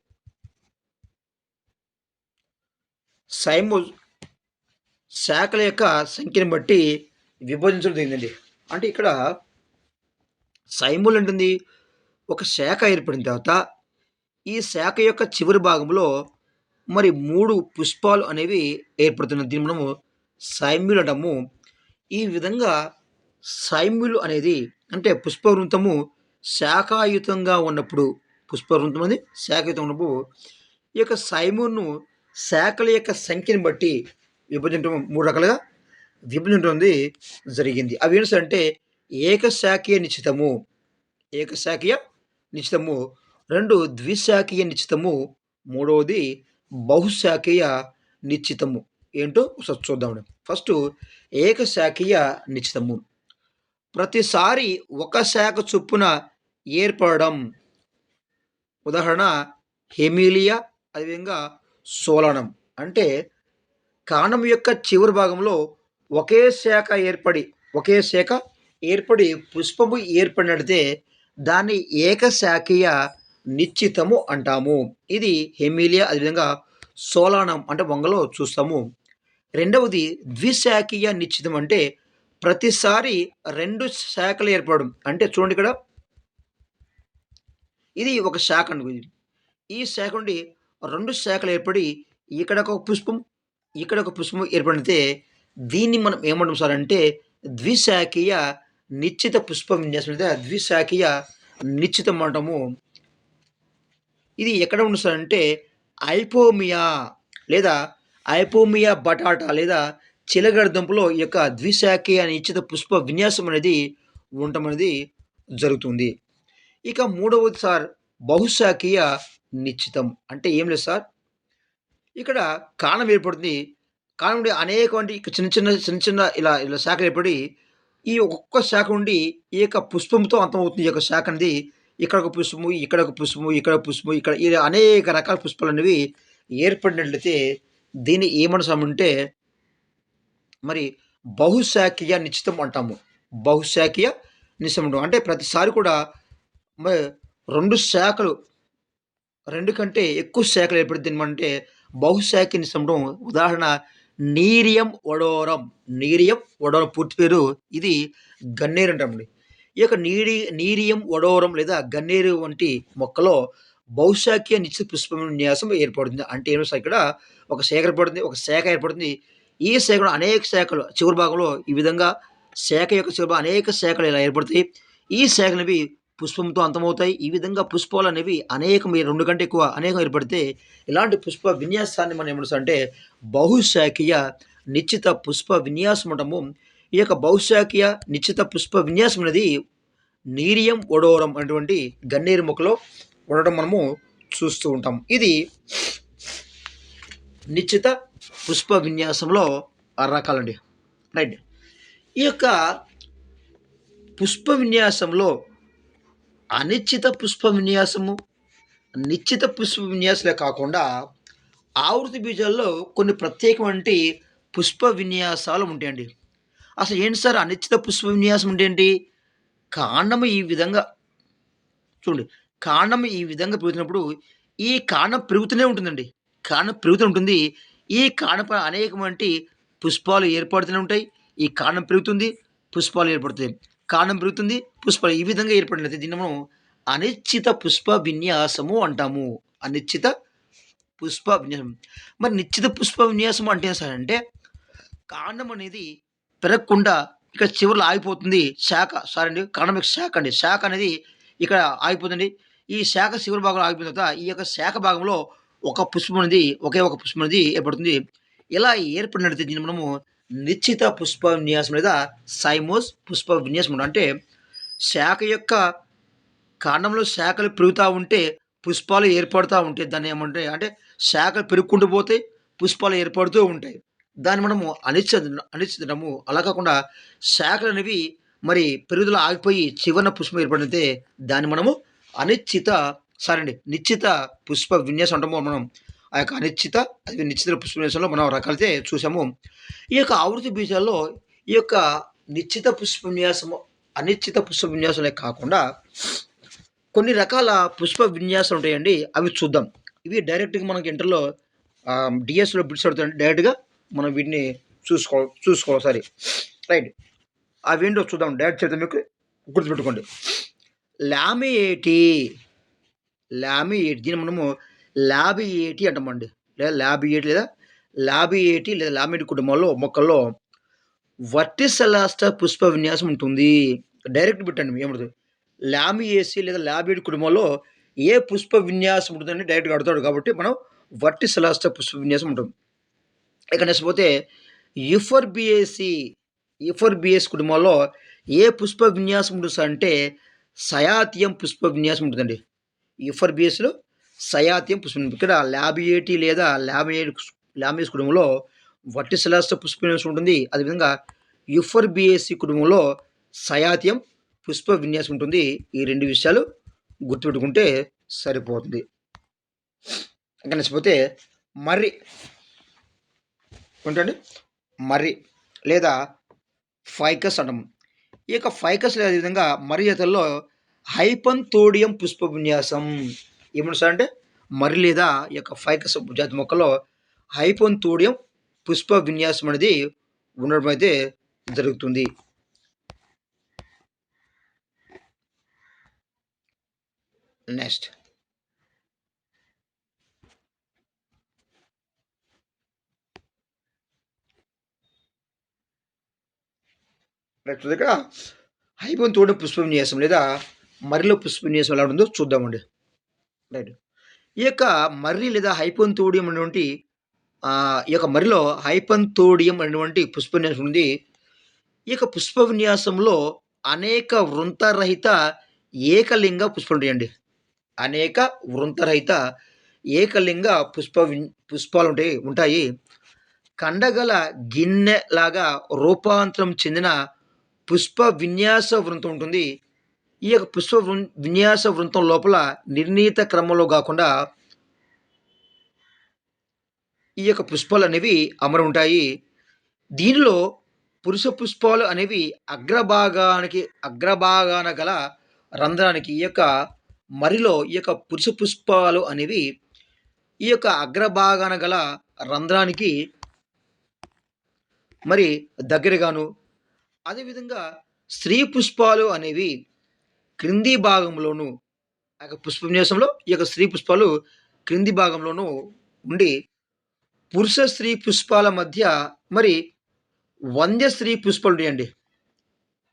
సైమోస్ శాఖల యొక్క సంఖ్యను బట్టి విభజించడం జరిగిందండి. అంటే ఇక్కడ సైమోల్ అంటుంది ఒక శాఖ ఏర్పడిన తర్వాత ఈ శాఖ యొక్క చివరి భాగంలో మరి 3 పుష్పాలు అనేవి ఏర్పడుతున్నాయి. దీన్ని మనము సైమ్యుల్ అంటాము. ఈ విధంగా సైమ్యుల్ అనేది అంటే పుష్పవృంతము శాఖాయుతంగా ఉన్నప్పుడు పుష్పవృంతం అనేది శాఖాయుతంగా ఉన్నప్పుడు ఈ యొక్క సైమ్యుల్‌ను శాఖల యొక్క సంఖ్యను బట్టి విభజించడం 3 రకాలుగా విభజించడం అనేది జరిగింది. అవేంటి సార్ అంటే ఏకశాఖీయ నిశ్చితము, ఏకశాఖీయ నిశ్చితము. 2 ద్విశాఖీయ నిశ్చితము. మూడవది బహుశాఖీయ నిశ్చితము. ఏంటో ఒకసారి చూద్దామండి. ఫస్టు ఏకశాఖీయ నిశ్చితము. ప్రతిసారి ఒక శాఖ చొప్పున ఏర్పడడం. ఉదాహరణ హెమీలియా, అదేవిధంగా సోలనం. అంటే కాండం యొక్క చివరి భాగంలో ఒకే శాఖ ఏర్పడి పుష్పము ఏర్పడినట్లయితే దాన్ని ఏకశాఖీయ నిశ్చితము అంటాము. ఇది హెమీలియా, అదేవిధంగా సోలానం అంటే వంగలో చూస్తాము. రెండవది ద్విశాఖీయ నిశ్చితం. అంటే ప్రతిసారి 2 శాఖలు ఏర్పడడం. అంటే చూడండి ఇక్కడ ఇది ఒక శాఖ అండి. ఈ శాఖ నుండి 2 శాఖలు ఏర్పడి ఇక్కడ ఒక పుష్పం, ఇక్కడ ఒక పుష్పం ఏర్పడితే దీన్ని మనం ఏమంటాం సార్ అంటే ద్విశాఖీయ నిశ్చిత పుష్ప విన్యాసం లేదా ద్విశాఖీయ నిశ్చితం అంటాము. ఇది ఎక్కడ ఉంది సార్ అంటే ఐపోమియా లేదా ఐపోమియా బటాటా లేదా చిలగడదుంపలో ఈ యొక్క ద్విశాఖీయ నిశ్చిత పుష్ప విన్యాసం అనేది ఉండటం అనేది జరుగుతుంది. ఇక మూడవది సార్ బహుశాఖీయ నిశ్చితం. అంటే ఏం లేదు సార్, ఇక్కడ కాండం ఏర్పడుతుంది. కాండం నుండి అనేకమంది చిన్న చిన్న ఇలా ఇలా శాఖలు ఏర్పడి ఈ ఒక్కొక్క శాఖ నుండి ఈ యొక్క పుష్పంతో అంతమవుతుంది. ఈ యొక్క శాఖ అనేది ఇక్కడ ఒక పుష్పము, ఇక్కడ ఒక పుష్పము, ఇక్కడ ఒక పుష్పము, ఇక్కడ ఇలా అనేక రకాల పుష్పాలనేవి ఏర్పడినట్లయితే దీన్ని ఏమనసామంటే మరి బహుశాఖీయ నిశ్చితం అంటాము. బహుశాఖీయ నిశ్చితం అంటాం. అంటే ప్రతిసారి కూడా మరి 2 శాఖలు 2 కంటే ఎక్కువ శాఖలు ఏర్పడిద్ది ఏమంటే బహుశాఖీయ నిశ్చితం అంటాం. ఉదాహరణ నీరియం ఒడోరం. నీరియం ఒడోరం పూర్తి పేరు ఇది గన్నేరు అంటామండి. ఈ యొక్క నీరియం ఒడోరం లేదా గన్నేరు వంటి మొక్కలో బహుశాఖీయ నిశ్చిత పుష్ప విన్యాసం ఏర్పడుతుంది. అంటే ఏమో సార్ ఇక్కడ ఒక శాఖ ఏర్పడుతుంది, ఒక శాఖ ఏర్పడుతుంది. ఈ శాఖలో అనేక శాఖలు చివరి భాగంలో ఈ విధంగా శాఖ యొక్క చివరి భాగం అనేక శాఖలు ఇలా ఏర్పడతాయి. ఈ శాఖలనేవి పుష్పంతో అంతమవుతాయి. ఈ విధంగా పుష్పాలు అనేవి అనేకం 2 కంటే ఎక్కువ అనేకం ఏర్పడితే ఇలాంటి పుష్ప విన్యాసాన్ని మనం ఏమంటాం అంటే బహుశాఖీయ నిశ్చిత పుష్ప విన్యాసం అంటాము. ఈ యొక్క బహుశాఖీయ నిశ్చిత పుష్ప విన్యాసం అనేది నీరియం ఒడోరం అటువంటి గన్నేరు మొక్కలో ఉండడం మనము చూస్తూ ఉంటాం. ఇది నిశ్చిత పుష్ప విన్యాసంలో రకాలండి. రైట్. ఈ యొక్క పుష్ప విన్యాసంలో అనిశ్చిత పుష్ప విన్యాసము, నిశ్చిత పుష్ప విన్యాసలే కాకుండా ఆవృతి బీజాల్లో కొన్ని ప్రత్యేకమైన పుష్ప విన్యాసాలు ఉంటాయండి. అసలు ఏంటి సార్ అనిశ్చిత పుష్ప విన్యాసం అంటే ఏంటి? కాండము ఈ విధంగా చూడండి. కాండం ఈ విధంగా పెరుగుతున్నప్పుడు ఈ కాండం పెరుగుతూనే ఉంటుందండి. కాండం పెరుగుతూ ఉంటుంది. ఈ కాండంపై అనేకమంటి పుష్పాలు ఏర్పడుతూనే ఉంటాయి. ఈ కాండం పెరుగుతుంది, పుష్పాలు ఏర్పడతాయి. కాండం పెరుగుతుంది, పుష్పాలు ఈ విధంగా ఏర్పడినది దీన్ని మనం అనిశ్చిత పుష్ప విన్యాసము అంటాము. అనిశ్చిత పుష్ప విన్యాసం. మరి నిశ్చిత పుష్ప విన్యాసం అంటే సార్ అంటే కాండం అనేది పెరగకుండా ఇక్కడ చివరిలో ఆగిపోతుంది. శాఖ సారీ కాండం యొక్క శాఖ అండి. శాఖ అనేది ఇక్కడ ఆగిపోతుంది. ఈ శాఖ చివరి భాగంలో ఆగిపోయిన తర్వాత ఈ యొక్క శాఖ భాగంలో ఒక పుష్పం అనేది ఒకే ఒక పుష్పం అనేది ఏర్పడుతుంది. ఇలా ఏర్పడినట్లయితే దీన్ని మనము నిశ్చిత పుష్ప విన్యాసం లేదా సైమోస్ పుష్ప విన్యాసం అంటాం. అంటే శాఖ యొక్క కాండంలో శాఖలు పెరుగుతూ ఉంటే పుష్పాలు ఏర్పడుతూ ఉంటాయి. దాన్ని ఏమంటే అంటే శాఖలు పెరుగుకుంటూ పోతాయి, పుష్పాలు ఏర్పడుతూ ఉంటాయి. దాన్ని మనము అనిశ్చితము. అలా కాకుండా శాఖలు అనేవి మరి పెరుగుదల ఆగిపోయి చివరన పుష్పం ఏర్పడితే దాన్ని మనము నిశ్చిత పుష్ప విన్యాసం అంటాము మనం. ఆ యొక్క అనిశ్చిత, అది నిశ్చిత పుష్ప విన్యాసంలో మనం రకాలైతే చూసాము. ఈ యొక్క ఆవృత్తి బీజాల్లో ఈ యొక్క నిశ్చిత పుష్ప విన్యాసము, అనిశ్చిత పుష్ప విన్యాసాలే కాకుండా కొన్ని రకాల పుష్ప విన్యాసాలు ఉంటాయండి. అవి చూద్దాం. ఇవి డైరెక్ట్‌గా మనకి ఇంటర్‌లో డీఎస్‌లో బిట్స్ అడుగుతాయండి. డైరెక్ట్‌గా మనం వీటిని చూసుకోవాలి ఒకసారి. రైట్. అవేంటో చూద్దాం. డైరెక్ట్ చెప్తాను మీకు గుర్తుపెట్టుకోండి. లామియేటి, లామియేటి దీన్ని మనము లాబియేటి అంటామండి. లేదా లాబియేటి లేదా లాబియేటి లేదా లామియేటి కుటుంబంలో మొక్కల్లో వర్టిసెల్లాస్టర్ పుష్ప విన్యాసం ఉంటుంది. డైరెక్ట్ బిట్టండి ఏముంటది. లామియేసి లేదా లాబియేటి కుటుంబంలో ఏ పుష్ప విన్యాసం ఉంటుందని డైరెక్ట్‌గా అడుగుతాడు కాబట్టి మనం వర్టిసెల్లాస్టర్ పుష్ప విన్యాసం ఉంటుంది. ఇక నెక్స్ట్ పోతే యూఫోర్బియేసి, యూఫోర్బియేసి కుటుంబంలో ఏ పుష్ప విన్యాసం ఉంటుంది సార్ అంటే సయాతియం పుష్ప విన్యాసం ఉంటుందండి. యూఫోర్బియేసిలో సయాతియం పుష్పం. ఇక్కడ లాబియేటి లేదా లామియేసి కుటుంబంలో వర్టిసెల్లాస్టర్ పుష్ప విన్యాసం ఉంటుంది. అదేవిధంగా యూఫోర్బియేసి కుటుంబంలో సయాతియం పుష్ప విన్యాసం ఉంటుంది. ఈ 2 విషయాలు గుర్తుపెట్టుకుంటే సరిపోతుంది. ఇంకా నెక్స్ట్ పోతే మర్రి ఏంటండి, మర్రి లేదా ఫైకస్ అంటాము. ఈ యొక్క ఫైకస్ లేదా విధంగా మర్రి జాతుల్లో హైపంతోడియం పుష్ప విన్యాసం ఏమన్నా సార్ అంటే మర్రి లేదా ఈ యొక్క ఫైకస్ జాతి మొక్కలో హైపంతోడియం పుష్ప విన్యాసం అనేది ఉండడం అయితే జరుగుతుంది. నెక్స్ట్ ఇక్కడ హైపంతోడియం పుష్ప విన్యాసం లేదా మర్రిలో పుష్ప విన్యాసం ఎలా ఉంటుందో చూద్దామండి. రైట్. ఈ యొక్క మర్రి లేదా హైపంతోడియం అనేటువంటి ఈ యొక్క మర్రిలో హైపంతోడియం అనేటువంటి పుష్ప విన్యాసం ఉంది. ఈ యొక్క పుష్ప విన్యాసంలో అనేక వృంతరహిత ఏకలింగ పుష్పాలు ఉంటాయండి. అనేక వృంతరహిత ఏకలింగ పుష్పాలు ఉంటాయి. కండగల గిన్నెలాగా రూపాంతరం చెందిన పుష్ప విన్యాస వృంతం ఉంటుంది. ఈ యొక్క పుష్ప విన్యాస వృంతం లోపల నిర్ణీత క్రమంలో కాకుండా ఈ యొక్క పుష్పాలు అనేవి అమరి ఉంటాయి. దీనిలో పురుష పుష్పాలు అనేవి అగ్రభాగాన గల రంధ్రానికి ఈ యొక్క మరిలో ఈ యొక్క పురుష పుష్పాలు అనేవి ఈ యొక్క అగ్రభాగాన గల రంధ్రానికి మరి దగ్గరగాను, అదేవిధంగా స్త్రీ పుష్పాలు అనేవి క్రింది భాగంలోను, ఆ యొక్క పుష్ప విన్యాసంలో ఈ యొక్క స్త్రీ పుష్పాలు క్రింది భాగంలోను ఉండి పురుష స్త్రీ పుష్పాల మధ్య మరి వంద్య స్త్రీ పుష్పాలు ఉంటాయండి.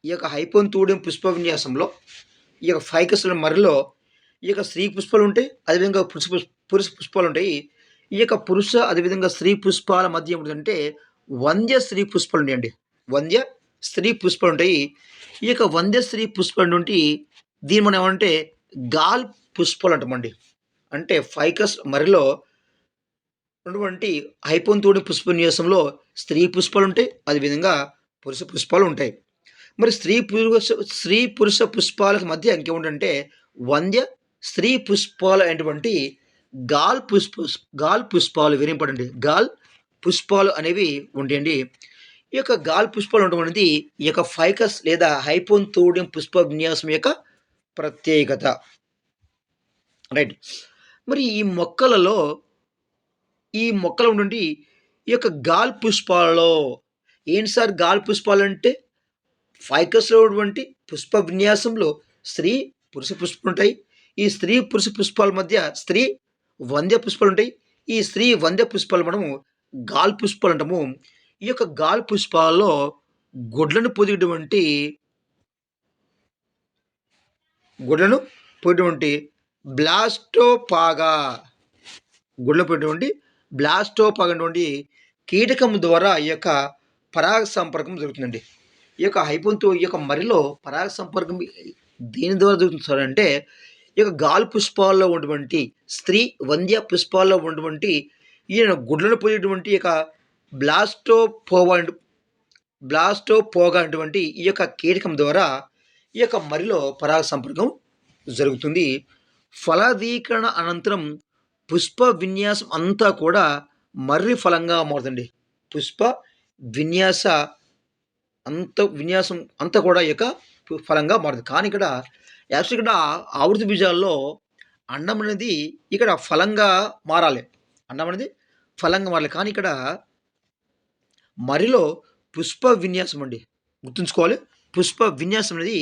ఈ యొక్క హైపంతోడియం పుష్ప విన్యాసంలో ఈ యొక్క ఫైకస్ మరిలో ఈ యొక్క స్త్రీ పుష్పాలు ఉంటాయి. అదేవిధంగా పురుష పుష్పాలు ఉంటాయి. ఈ యొక్క పురుష అదేవిధంగా స్త్రీ పుష్పాల మధ్య ఏమిటంటే వంద్య స్త్రీ పుష్పాలు ఉంటాయండి. వంద్య స్త్రీ పుష్పాలు ఉంటాయి. ఈ యొక్క వంద్య స్త్రీ పుష్పాలు నుండి దీన్ని మనం ఏమంటే గాల్ పుష్పాలు అంటామండి. అంటే ఫైకస్ మరిలో ఉన్నటువంటి హైపంతోడియం పుష్ప విన్యాసంలో స్త్రీ పుష్పాలు ఉంటాయి. అదేవిధంగా పురుష పుష్పాలు ఉంటాయి. మరి స్త్రీ పురుష పుష్పాలకు మధ్య ఇంకేముంటంటే వంద్య స్త్రీ పుష్పాలు అయినటువంటి గాల్ పుష్పాలు వెరీ ఇంపార్టెంట్. గాల్ పుష్పాలు అనేవి ఉంటాయండి. ఈ యొక్క గాల్ పుష్పాలు ఉండడం అనేది ఈ యొక్క ఫైకస్ లేదా హైపంతోడియం పుష్ప విన్యాసం యొక్క ప్రత్యేకత. రైట్. మరి ఈ మొక్కలు ఉండి ఈ యొక్క గాల్ పుష్పాలలో ఏంటి సార్ గాల్ పుష్పాలు అంటే ఫైకస్లో ఉన్నటువంటి పుష్ప విన్యాసంలో స్త్రీ పురుష పుష్పాలు ఉంటాయి. ఈ స్త్రీ పురుష పుష్పాల మధ్య స్త్రీ వంద్య పుష్పాలు ఉంటాయి. ఈ స్త్రీ వంద్య పుష్పాలు మనము గాల్ పుష్పాలు అంటాము. ఈ యొక్క గాల్ పుష్పాలలో గుడ్లను పొదిగినటువంటి బ్లాస్టోపాగా అనేటువంటి కీటకం ద్వారా ఈ యొక్క పరాగ సంపర్కం జరుగుతుందండి. ఈ యొక్క మరిలో పరాగ సంపర్కం దేని ద్వారా జరుగుతుంది సార్ అంటే ఈ యొక్క గాల్ పుష్పాల్లో ఉన్నటువంటి స్త్రీ వంద్య పుష్పాల్లో ఉన్నటువంటి ఈయన గుడ్లను పోయేటువంటి ఈ యొక్క బ్లాస్టోపోగా అనేటువంటి ఈ యొక్క కీటకం ద్వారా ఈ యొక్క మరిలో పరాగ సంపర్కం జరుగుతుంది. ఫలదీకరణ అనంతరం పుష్ప విన్యాసం అంతా కూడా మర్రి ఫలంగా మారుతుంది. పుష్ప విన్యాస విన్యాసం అంతా కూడా ఈ యొక్క ఫలంగా మారుతుంది. కానీ ఇక్కడ యాక్చువల్‌గా ఇక్కడ ఆవృత బీజాల్లో అండం అనేది ఇక్కడ ఫలంగా మారాలి. అండం అనేది ఫలంగా మారాలి. కానీ ఇక్కడ మర్రిలో పుష్ప విన్యాసం అండి. గుర్తుంచుకోవాలి. పుష్ప విన్యాసం అనేది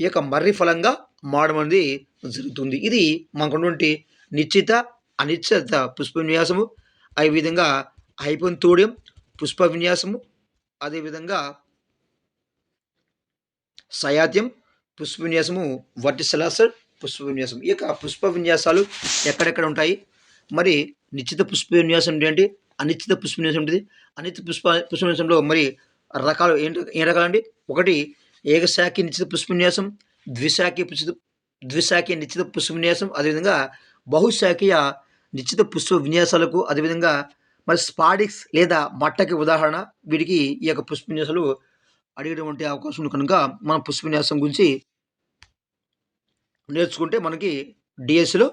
ఈ యొక్క మర్రి ఫలంగా మారడం అనేది జరుగుతుంది. ఇది మనకున్నటువంటి నిశ్చిత, అనిశ్చిత పుష్ప విన్యాసము, అదేవిధంగా హైపోంతూడియం పుష్ప విన్యాసము, అదేవిధంగా సయాత్యం పుష్ప విన్యాసము, వర్టిసెలాసర్ పుష్ప విన్యాసం. ఈ యొక్క పుష్ప విన్యాసాలు ఎక్కడెక్కడ ఉంటాయి? మరి నిశ్చిత పుష్ప విన్యాసం ఏంటి? అనిశ్చిత పుష్ప విన్యాసం ఏంటిది? అనిశ్చిత పుష్ప విన్యాసంలో మరి రకాలు ఏంటి? ఏ రకాలండి? ఒకటి ఏకశాఖి నిశ్చిత పుష్ప విన్యాసం, ద్విశాఖీయ నిశ్చిత పుష్ప విన్యాసం, అదేవిధంగా బహుశాఖీయ నిశ్చిత పుష్ప విన్యాసాలకు, అదేవిధంగా మరి స్పాడిక్స్ లేదా మట్టకి ఉదాహరణ. వీటికి ఈ యొక్క పుష్ప విన్యాసాలు అడిగేటువంటి అవకాశం ఉంది కనుక మనం పుష్ప విన్యాసం గురించి నేర్చుకుంటే మనకి డిఎస్సిలో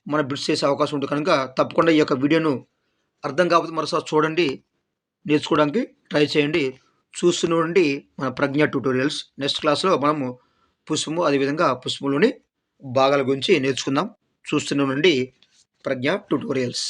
మనం బిట్స్ చేసే అవకాశం ఉంటుంది కనుక తప్పకుండా ఈ యొక్క వీడియోను అర్థం కాకపోతే మరోసారి చూడండి, నేర్చుకోవడానికి ట్రై చేయండి. చూస్తూనే ఉండండి మన ప్రజ్ఞ ట్యుటోరియల్స్. నెక్స్ట్ క్లాస్లో మనము పుష్పము, అదేవిధంగా పుష్పంలోని భాగాల గురించి నేర్చుకుందాం. చూస్తూనే ఉండండి ప్రజ్ఞ ట్యుటోరియల్స్.